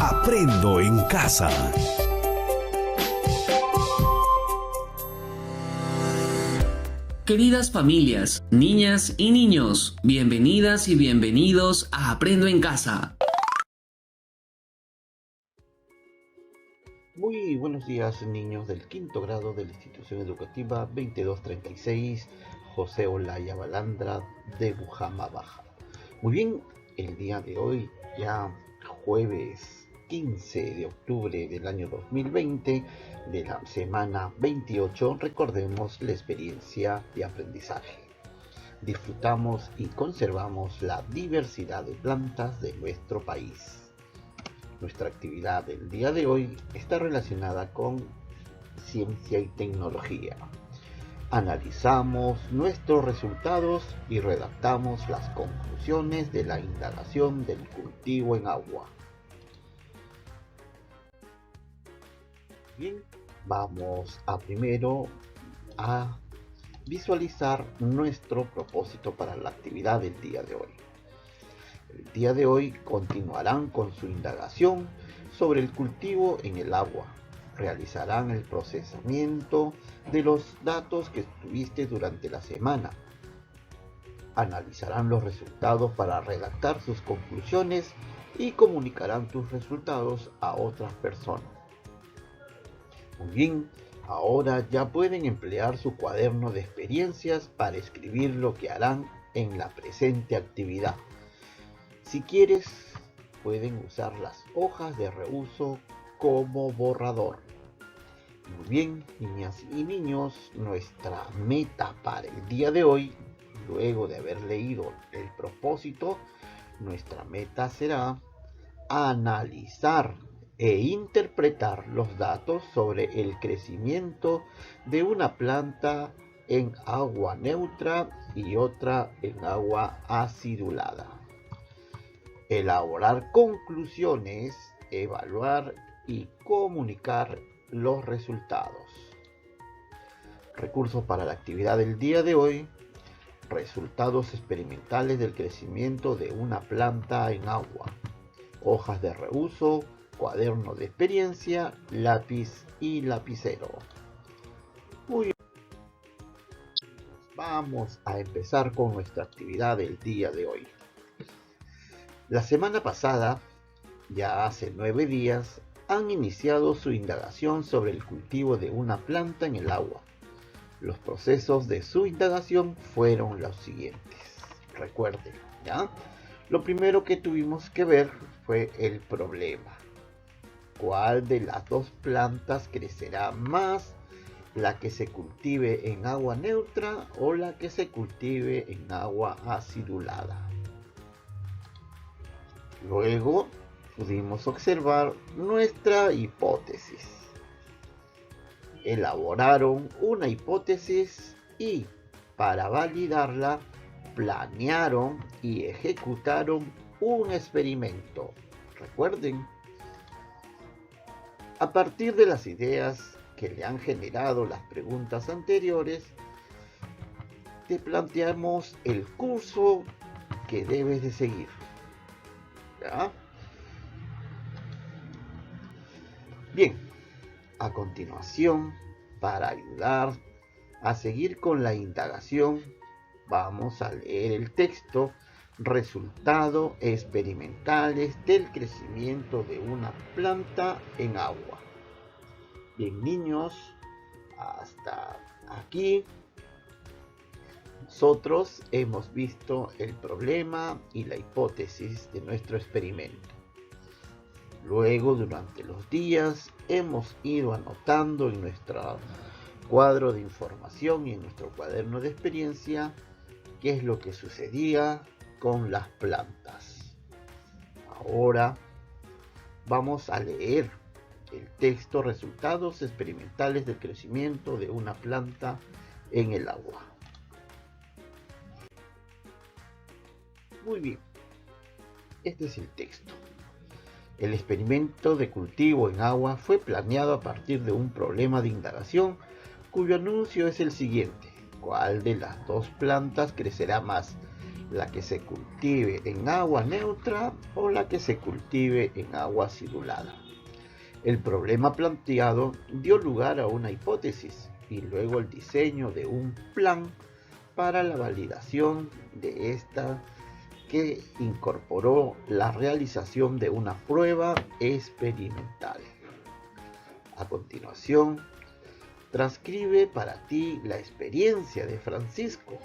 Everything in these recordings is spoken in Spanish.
Aprendo en casa. Queridas familias, niñas y niños, bienvenidas y bienvenidos a Aprendo en Casa. Muy buenos días, niños del quinto grado de la institución educativa 2236 José Olaya Balandra de Bujama Baja. Muy bien, el día de hoy, ya jueves 15 de octubre del año 2020, de la semana 28, recordemos la experiencia de aprendizaje. Disfrutamos y conservamos la diversidad de plantas de nuestro país. Nuestra actividad del día de hoy está relacionada con ciencia y tecnología. Analizamos nuestros resultados y redactamos las conclusiones de la indagación del cultivo en agua. Bien, vamos primero a visualizar nuestro propósito para la actividad del día de hoy. El día de hoy continuarán con su indagación sobre el cultivo en el agua. Realizarán el procesamiento de los datos que tuviste durante la semana. Analizarán los resultados para redactar sus conclusiones y comunicarán tus resultados a otras personas. Muy bien, ahora ya pueden emplear su cuaderno de experiencias para escribir lo que harán en la presente actividad. Si quieres, pueden usar las hojas de reuso como borrador. Muy bien, niñas y niños, nuestra meta para el día de hoy, luego de haber leído el propósito, nuestra meta será analizar e interpretar los datos sobre el crecimiento de una planta en agua neutra y otra en agua acidulada. Elaborar conclusiones, evaluar y comunicar los resultados. Recursos para la actividad del día de hoy: resultados experimentales del crecimiento de una planta en agua, hojas de reuso, cuaderno de experiencia, lápiz y lapicero. Muy bien. Vamos a empezar con nuestra actividad del día de hoy. La semana pasada, ya hace 9 días, han iniciado su indagación sobre el cultivo de una planta en el agua. Los procesos de su indagación fueron los siguientes. Recuerden, ¿ya? Lo primero que tuvimos que ver fue el problema. ¿Cuál de las dos plantas crecerá más? ¿La que se cultive en agua neutra o la que se cultive en agua acidulada? Luego pudimos observar nuestra hipótesis. Elaboraron una hipótesis y, para validarla, planearon y ejecutaron un experimento. Recuerden, a partir de las ideas que le han generado las preguntas anteriores, te planteamos el curso que debes de seguir. ¿Ya? Bien, a continuación, para ayudar a seguir con la indagación, vamos a leer el texto Resultados experimentales del crecimiento de una planta en agua. Bien, niños, hasta aquí nosotros hemos visto el problema y la hipótesis de nuestro experimento. Luego, durante los días, hemos ido anotando en nuestro cuadro de información y en nuestro cuaderno de experiencia qué es lo que sucedía con las plantas. Ahora vamos a leer el texto Resultados experimentales del crecimiento de una planta en el agua. Muy bien, este es el texto. El experimento de cultivo en agua fue planeado a partir de un problema de indagación cuyo anuncio es el siguiente: ¿cuál de las dos plantas crecerá más? la que se cultive en agua neutra o la que se cultive en agua acidulada. El problema planteado dio lugar a una hipótesis y luego el diseño de un plan para la validación de esta, que incorporó la realización de una prueba experimental. A continuación, transcribe para ti la experiencia de Francisco,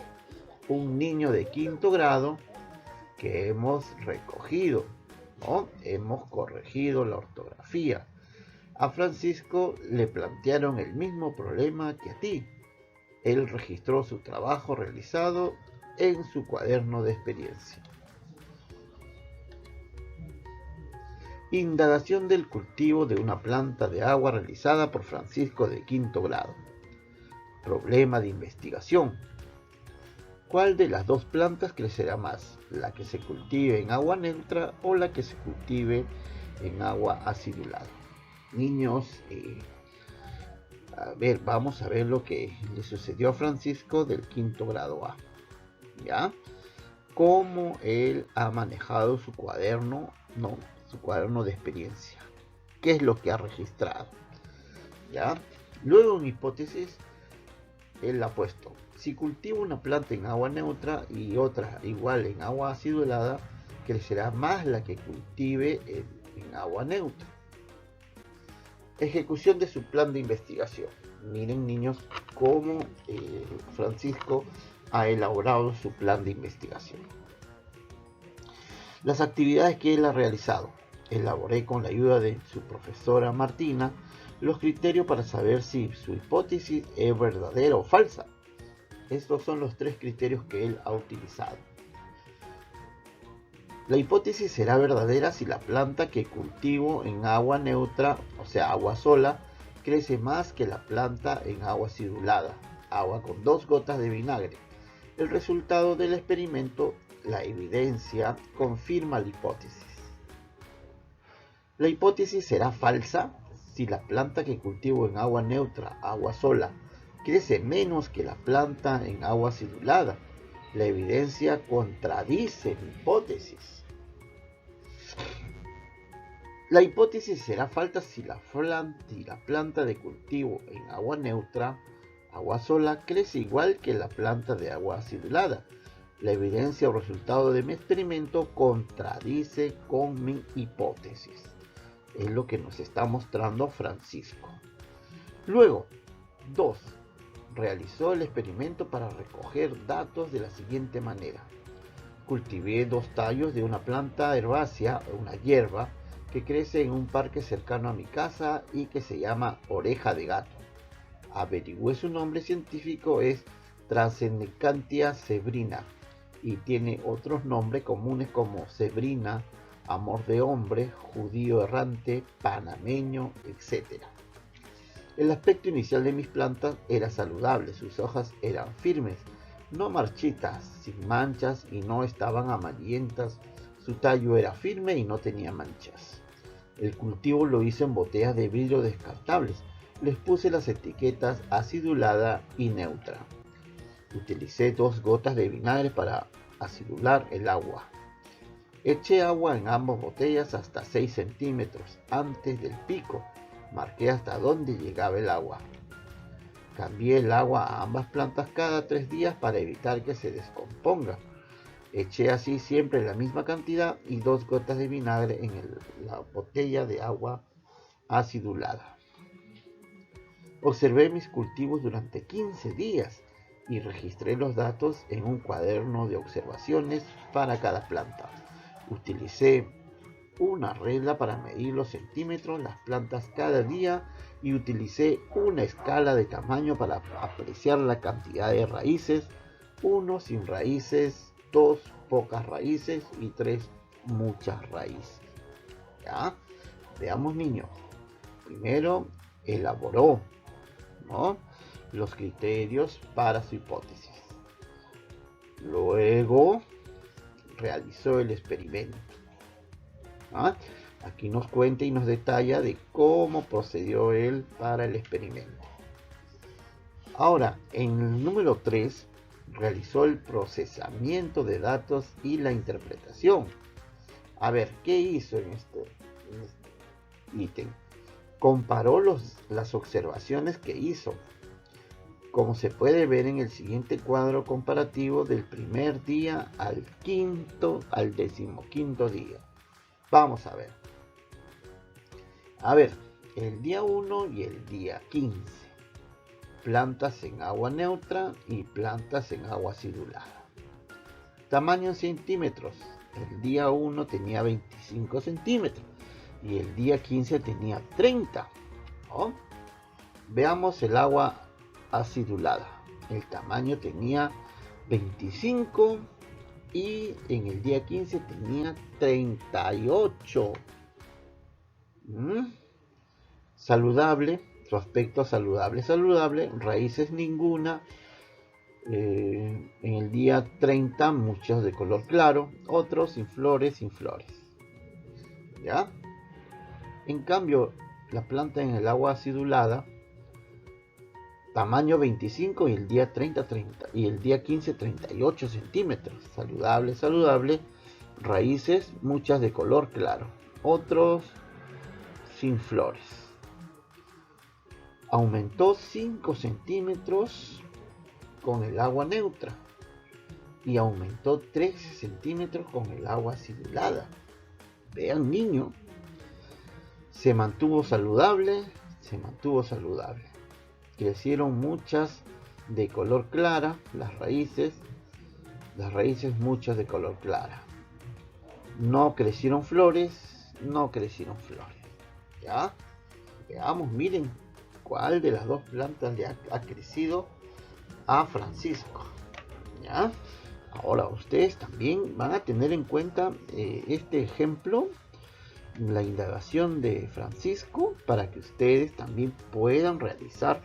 un niño de 5º grado que hemos recogido, ¿no? Hemos corregido la ortografía. A Francisco le plantearon el mismo problema que a ti. Él registró su trabajo realizado en su cuaderno de experiencia. Indagación del cultivo de una planta de agua realizada por Francisco de 5º grado. Problema de investigación. ¿Cuál de las dos plantas crecerá más? ¿La que se cultive en agua neutra o la que se cultive en agua acidulada? Niños, vamos a ver lo que le sucedió a Francisco del 5º grado A. ¿Ya? Cómo él ha manejado su cuaderno, su cuaderno de experiencia. ¿Qué es lo que ha registrado? ¿Ya? Luego, en hipótesis, él ha puesto: si cultivo una planta en agua neutra y otra igual en agua acidulada, crecerá más la que cultive en agua neutra. Ejecución de su plan de investigación. Miren, niños, cómo Francisco ha elaborado su plan de investigación. Las actividades que él ha realizado. Elaboré con la ayuda de su profesora Martina los criterios para saber si su hipótesis es verdadera o falsa. Estos son los 3 criterios que él ha utilizado. La hipótesis será verdadera si la planta que cultivo en agua neutra, o sea, agua sola, crece más que la planta en agua acidulada, agua con 2 gotas de vinagre. El resultado del experimento, la evidencia, confirma la hipótesis. La hipótesis será falsa si la planta que cultivo en agua neutra, agua sola, crece menos que la planta en agua acidulada. La evidencia contradice mi hipótesis. La hipótesis será falsa si la planta de cultivo en agua neutra, agua sola, crece igual que la planta de agua acidulada. La evidencia o resultado de mi experimento contradice con mi hipótesis. Es lo que nos está mostrando Francisco. Luego, 2. Realizó el experimento para recoger datos de la siguiente manera. Cultivé 2 tallos de una planta herbácea, una hierba, que crece en un parque cercano a mi casa y que se llama oreja de gato. Averigüé su nombre científico, es Transenicantia zebrina, y tiene otros nombres comunes como zebrina, amor de hombre, judío errante, panameño, etc. El aspecto inicial de mis plantas era saludable, sus hojas eran firmes, no marchitas, sin manchas y no estaban amarillentas. Su tallo era firme y no tenía manchas. El cultivo lo hice en botellas de vidrio descartables. Les puse las etiquetas acidulada y neutra. Utilicé 2 gotas de vinagre para acidular el agua. Eché agua en ambas botellas hasta 6 centímetros antes del pico. Marqué hasta dónde llegaba el agua. Cambié el agua a ambas plantas cada 3 días para evitar que se descomponga. Eché así siempre la misma cantidad y 2 gotas de vinagre en la botella de agua acidulada. Observé mis cultivos durante 15 días y registré los datos en un cuaderno de observaciones para cada planta. Utilicé una regla para medir los centímetros las plantas cada día y utilicé una escala de tamaño para apreciar la cantidad de raíces: 1 sin raíces, 2 pocas raíces y 3 muchas raíces. ¿Ya? Veamos, niños. Primero elaboró, ¿no?, los criterios para su hipótesis. Luego realizó el experimento. ¿Ah? Aquí nos cuenta y nos detalla de cómo procedió él para el experimento. Ahora, en el número 3 realizó el procesamiento de datos y la interpretación. A ver, ¿qué hizo en este ítem? Comparó las observaciones que hizo, como se puede ver en el siguiente cuadro comparativo del primer día al 15º día. Vamos a ver. El día 1 y el día 15. Plantas en agua neutra y plantas en agua acidulada. Tamaño en centímetros. El día 1 tenía 25 centímetros y el día 15 tenía 30. ¿No? Veamos el agua acidulada. El tamaño tenía 25 y en el día 15 tenía 38. Saludable, su aspecto saludable, raíces ninguna. En el día 30 muchos de color claro, otros sin flores. ¿Ya? En cambio, la planta en el agua acidulada, tamaño 25 y el día 30 y el día 15 38 centímetros. Saludable, raíces muchas de color claro, otros sin flores. Aumentó 5 centímetros con el agua neutra y aumentó 13 centímetros con el agua acidulada. Vean, niño, se mantuvo saludable. Crecieron muchas de color clara, las raíces muchas de color clara. No crecieron flores. ¿Ya? Veamos, miren, cuál de las dos plantas le ha crecido a Francisco. ¿Ya? Ahora ustedes también van a tener en cuenta este ejemplo, la indagación de Francisco, para que ustedes también puedan realizar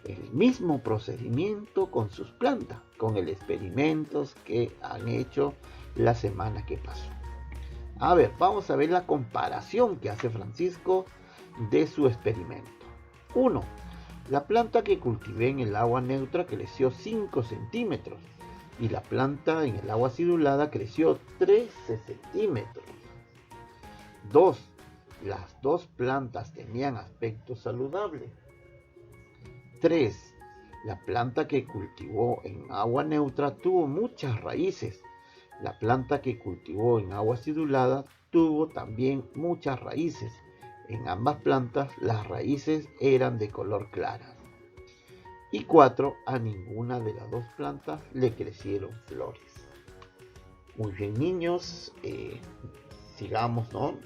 el mismo procedimiento con sus plantas, con el experimentos que han hecho la semana que pasó. A ver, vamos a ver la comparación que hace Francisco de su experimento. 1. La planta que cultivé en el agua neutra creció 5 centímetros y la planta en el agua acidulada creció 13 centímetros. 2. Las dos plantas tenían aspecto saludable. 3. La planta que cultivó en agua neutra tuvo muchas raíces. La planta que cultivó en agua acidulada tuvo también muchas raíces. En ambas plantas las raíces eran de color clara. Y 4. A ninguna de las dos plantas le crecieron flores. Muy bien, niños, sigamos, ¿no?,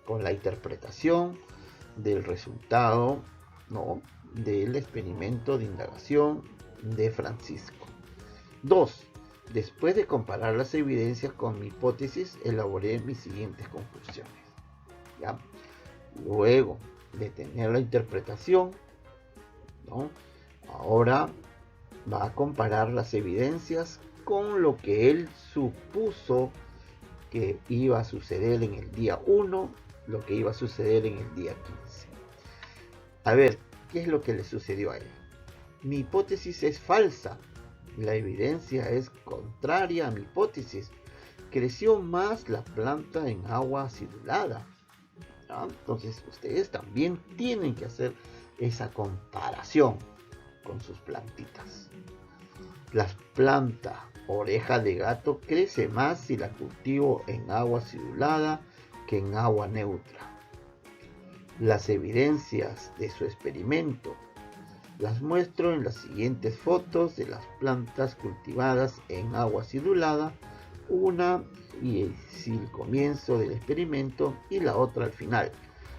con la interpretación del resultado, ¿no?, del experimento de indagación de Francisco. 2. Después de comparar las evidencias con mi hipótesis, elaboré mis siguientes conclusiones. ¿Ya? Luego de tener la interpretación, ¿no?, ahora va a comparar las evidencias con lo que él supuso que iba a suceder en el día 1, lo que iba a suceder en el día 15. A ver, ¿qué es lo que le sucedió a él? Mi hipótesis es falsa. La evidencia es contraria a mi hipótesis. Creció más la planta en agua acidulada. ¿Ya? Entonces ustedes también tienen que hacer esa comparación con sus plantitas. La planta oreja de gato crece más si la cultivo en agua acidulada que en agua neutra. Las evidencias de su experimento las muestro en las siguientes fotos de las plantas cultivadas en agua acidulada, una y el comienzo del experimento y la otra al final.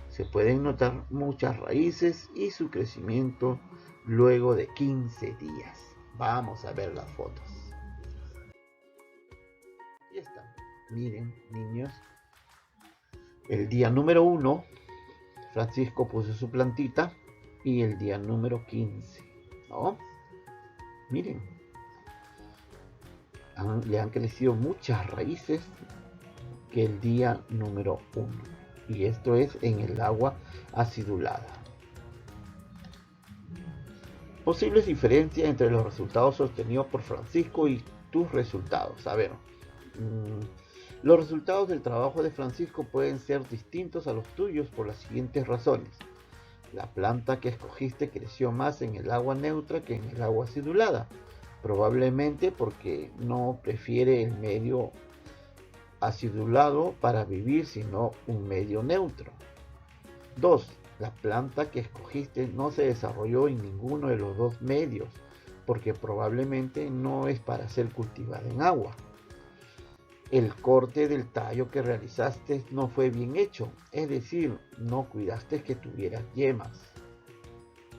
Se pueden notar muchas raíces y su crecimiento luego de 15 días. Vamos a ver las fotos. Aquí están. Miren, niños. El día número 1, Francisco puso su plantita. Y el día número 15, ¿no? Miren. Le han crecido muchas raíces que el día número 1. Y esto es en el agua acidulada. Posibles diferencias entre los resultados obtenidos por Francisco y tus resultados. A ver, los resultados del trabajo de Francisco pueden ser distintos a los tuyos por las siguientes razones. La planta que escogiste creció más en el agua neutra que en el agua acidulada, probablemente porque no prefiere el medio acidulado para vivir, sino un medio neutro. 2. La planta que escogiste no se desarrolló en ninguno de los dos medios, porque probablemente no es para ser cultivada en agua. El corte del tallo que realizaste no fue bien hecho, es decir, no cuidaste que tuviera yemas.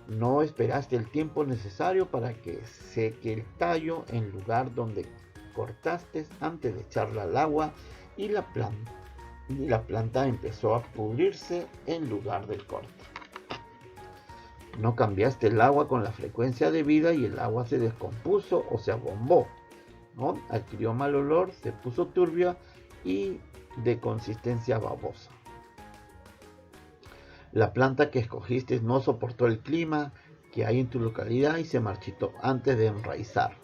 No esperaste el tiempo necesario para que seque el tallo en lugar donde cortaste antes de echarla al agua y la planta empezó a pudrirse en lugar del corte. No cambiaste el agua con la frecuencia debida y el agua se descompuso o se abombó, ¿no? Adquirió mal olor, se puso turbia y de consistencia babosa. La planta que escogiste no soportó el clima que hay en tu localidad y se marchitó antes de enraizar.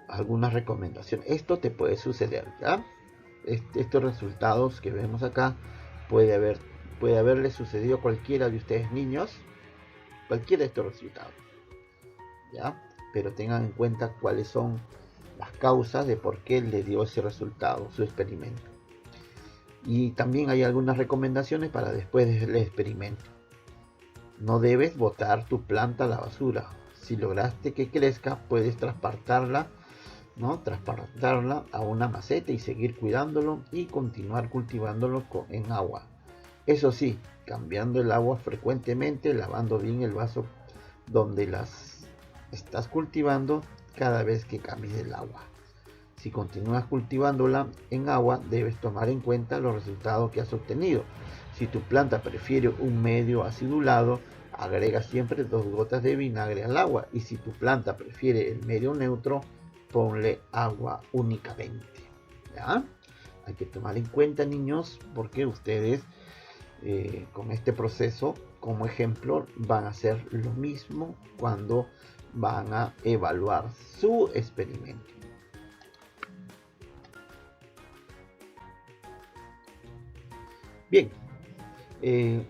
Algunas recomendaciones. Esto te puede suceder, ¿ya? Estos resultados que vemos acá puede haberle sucedido a cualquiera de ustedes niños, cualquiera de estos resultados, ¿ya? Pero tengan en cuenta cuáles son las causas de por qué le dio ese resultado, su experimento. Y también hay algunas recomendaciones para después del experimento. No debes botar tu planta a la basura. Si lograste que crezca, puedes trasplantarla a una maceta y seguir cuidándolo y continuar cultivándolo en agua. Eso sí, cambiando el agua frecuentemente, lavando bien el vaso donde las estás cultivando cada vez que cambies el agua. Si continúas cultivándola en agua, debes tomar en cuenta los resultados que has obtenido. Si tu planta prefiere un medio acidulado, agrega siempre 2 gotas de vinagre al agua. Y si tu planta prefiere el medio neutro, ponle agua únicamente. ¿Ya? Hay que tomar en cuenta, niños, porque ustedes con este proceso, como ejemplo, van a hacer lo mismo cuando van a evaluar su experimento. Bien,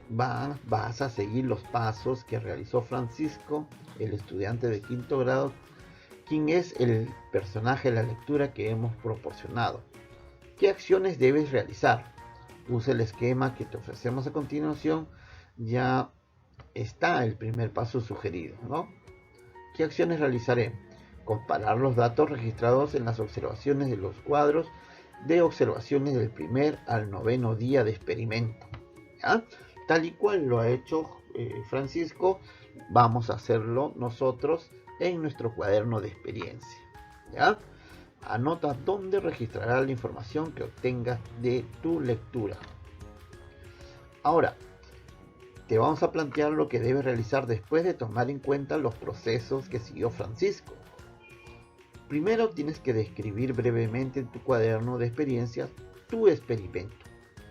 vas a seguir los pasos que realizó Francisco, el estudiante de 5º grado, quien es el personaje de la lectura que hemos proporcionado. ¿Qué acciones debes realizar? Usa el esquema que te ofrecemos a continuación. Ya está el primer paso sugerido, ¿no? ¿Qué acciones realizaré? Comparar los datos registrados en las observaciones de los cuadros de observaciones del 1er al 9º día de experimento, ¿ya? Tal y cual lo ha hecho Francisco, vamos a hacerlo nosotros en nuestro cuaderno de experiencia, ¿ya? Anota dónde registrarás la información que obtengas de tu lectura. Ahora, te vamos a plantear lo que debes realizar después de tomar en cuenta los procesos que siguió Francisco. Primero tienes que describir brevemente en tu cuaderno de experiencias tu experimento.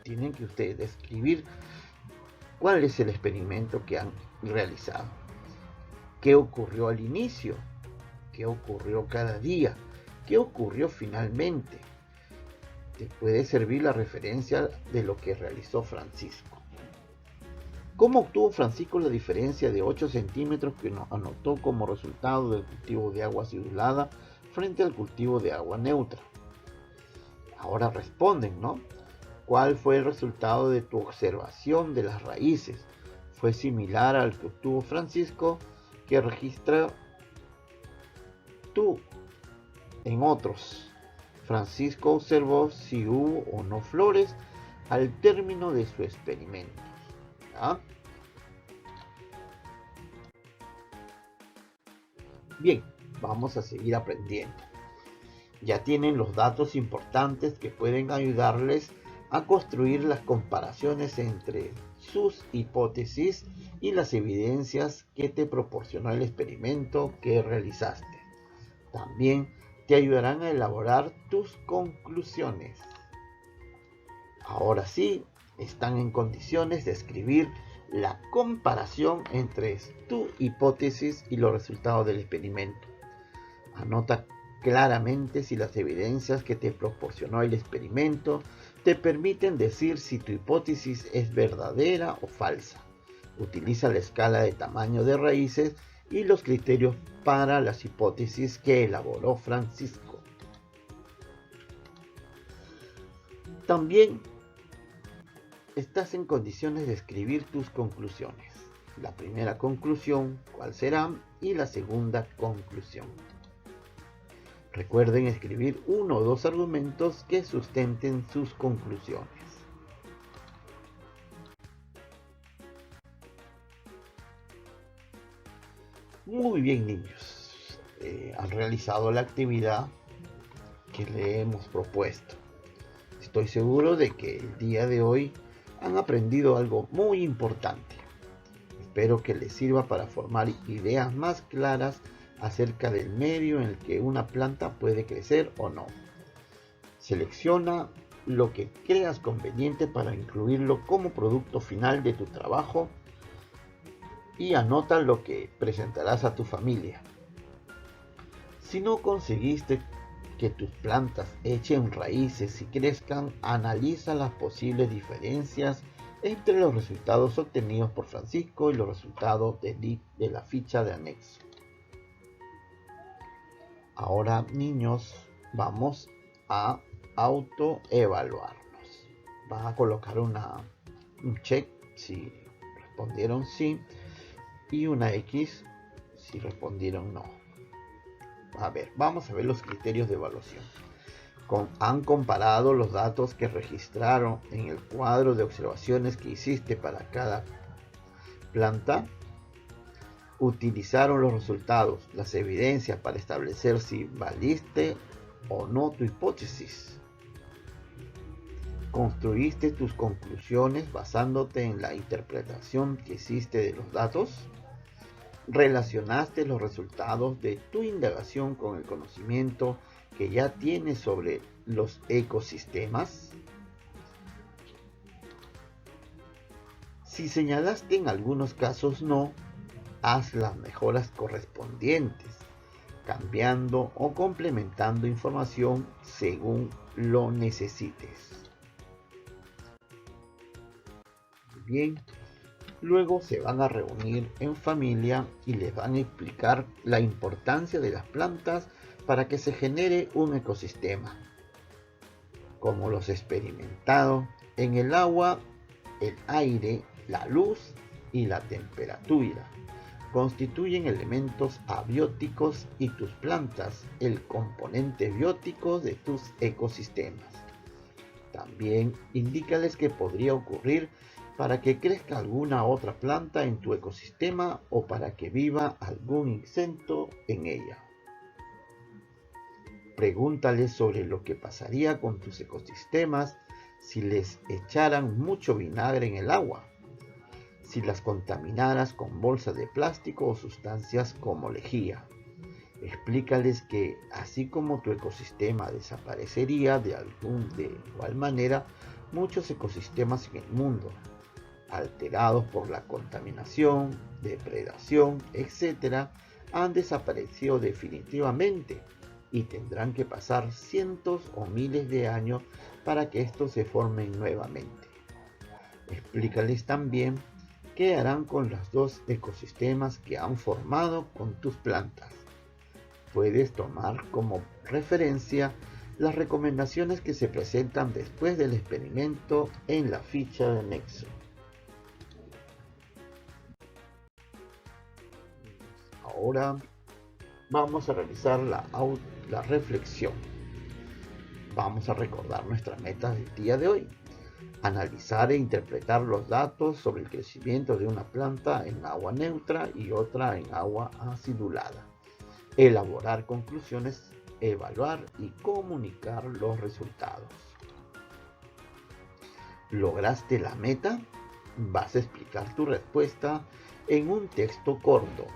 Tienen que ustedes describir cuál es el experimento que han realizado. ¿Qué ocurrió al inicio? ¿Qué ocurrió cada día? ¿Qué ocurrió finalmente? Te puede servir la referencia de lo que realizó Francisco. ¿Cómo obtuvo Francisco la diferencia de 8 centímetros que anotó como resultado del cultivo de agua acidulada frente al cultivo de agua neutra? Ahora responden, ¿no? ¿Cuál fue el resultado de tu observación de las raíces? ¿Fue similar al que obtuvo Francisco, que registra tú en otros? Francisco observó si hubo o no flores al término de su experimento. ¿Ya? Bien, vamos a seguir aprendiendo. Ya tienen los datos importantes que pueden ayudarles a construir las comparaciones entre sus hipótesis y las evidencias que te proporcionó el experimento que realizaste. También te ayudarán a elaborar tus conclusiones. Ahora sí, están en condiciones de escribir la comparación entre tu hipótesis y los resultados del experimento. Anota claramente si las evidencias que te proporcionó el experimento te permiten decir si tu hipótesis es verdadera o falsa. Utiliza la escala de tamaño de raíces y los criterios para las hipótesis que elaboró Francisco. También estás en condiciones de escribir tus conclusiones. La primera conclusión, cuál será, y la segunda conclusión. Recuerden escribir 1 o 2 argumentos que sustenten sus conclusiones. Muy bien, niños. Han realizado la actividad que le hemos propuesto. Estoy seguro de que el día de hoy han aprendido algo muy importante. Espero que les sirva para formar ideas más claras acerca del medio en el que una planta puede crecer o no. Selecciona lo que creas conveniente para incluirlo como producto final de tu trabajo y anota lo que presentarás a tu familia. Si no conseguiste que tus plantas echen raíces y crezcan, analiza las posibles diferencias entre los resultados obtenidos por Francisco y los resultados de la ficha de anexo. Ahora, niños, vamos a autoevaluarnos. Van a colocar un check si respondieron sí y una X si respondieron no. A ver, vamos a ver los criterios de evaluación. Han comparado los datos que registraron en el cuadro de observaciones que hiciste para cada planta. Utilizaron los resultados, las evidencias para establecer si valiste o no tu hipótesis. Construiste tus conclusiones basándote en la interpretación que hiciste de los datos. Relacionaste los resultados de tu indagación con el conocimiento que ya tienes sobre los ecosistemas. Si señalaste en algunos casos no, haz las mejoras correspondientes, cambiando o complementando información según lo necesites. Bien. Luego se van a reunir en familia y les van a explicar la importancia de las plantas para que se genere un ecosistema, como los experimentados en el agua, el aire, la luz y la temperatura. Constituyen elementos abióticos y tus plantas el componente biótico de tus ecosistemas. También indícales qué podría ocurrir para que crezca alguna otra planta en tu ecosistema o para que viva algún insecto en ella. Pregúntales sobre lo que pasaría con tus ecosistemas si les echaran mucho vinagre en el agua, si las contaminaras con bolsas de plástico o sustancias como lejía. Explícales que así como tu ecosistema desaparecería de igual manera, muchos ecosistemas en el mundo, alterados por la contaminación, depredación, etc., han desaparecido definitivamente y tendrán que pasar cientos o miles de años para que estos se formen nuevamente. Explícales también qué harán con los 2 ecosistemas que han formado con tus plantas. Puedes tomar como referencia las recomendaciones que se presentan después del experimento en la ficha de anexo. Ahora vamos a realizar la reflexión. Vamos a recordar nuestras metas del día de hoy. Analizar e interpretar los datos sobre el crecimiento de una planta en agua neutra y otra en agua acidulada. Elaborar conclusiones, evaluar y comunicar los resultados. ¿Lograste la meta? Vas a explicar tu respuesta en un texto corto.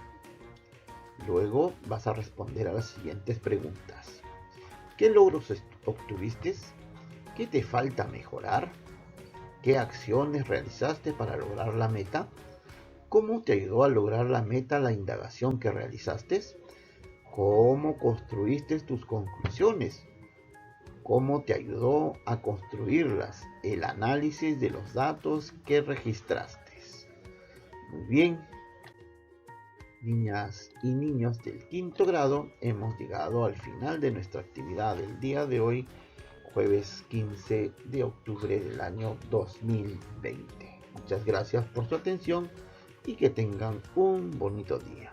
Luego vas a responder a las siguientes preguntas. ¿Qué logros obtuviste? ¿Qué te falta mejorar? ¿Qué acciones realizaste para lograr la meta? ¿Cómo te ayudó a lograr la meta la indagación que realizaste? ¿Cómo construiste tus conclusiones? ¿Cómo te ayudó a construirlas? El análisis de los datos que registraste. Muy bien, niñas y niños del quinto grado, hemos llegado al final de nuestra actividad del día de hoy, jueves 15 de octubre del año 2020. Muchas gracias por su atención y que tengan un bonito día.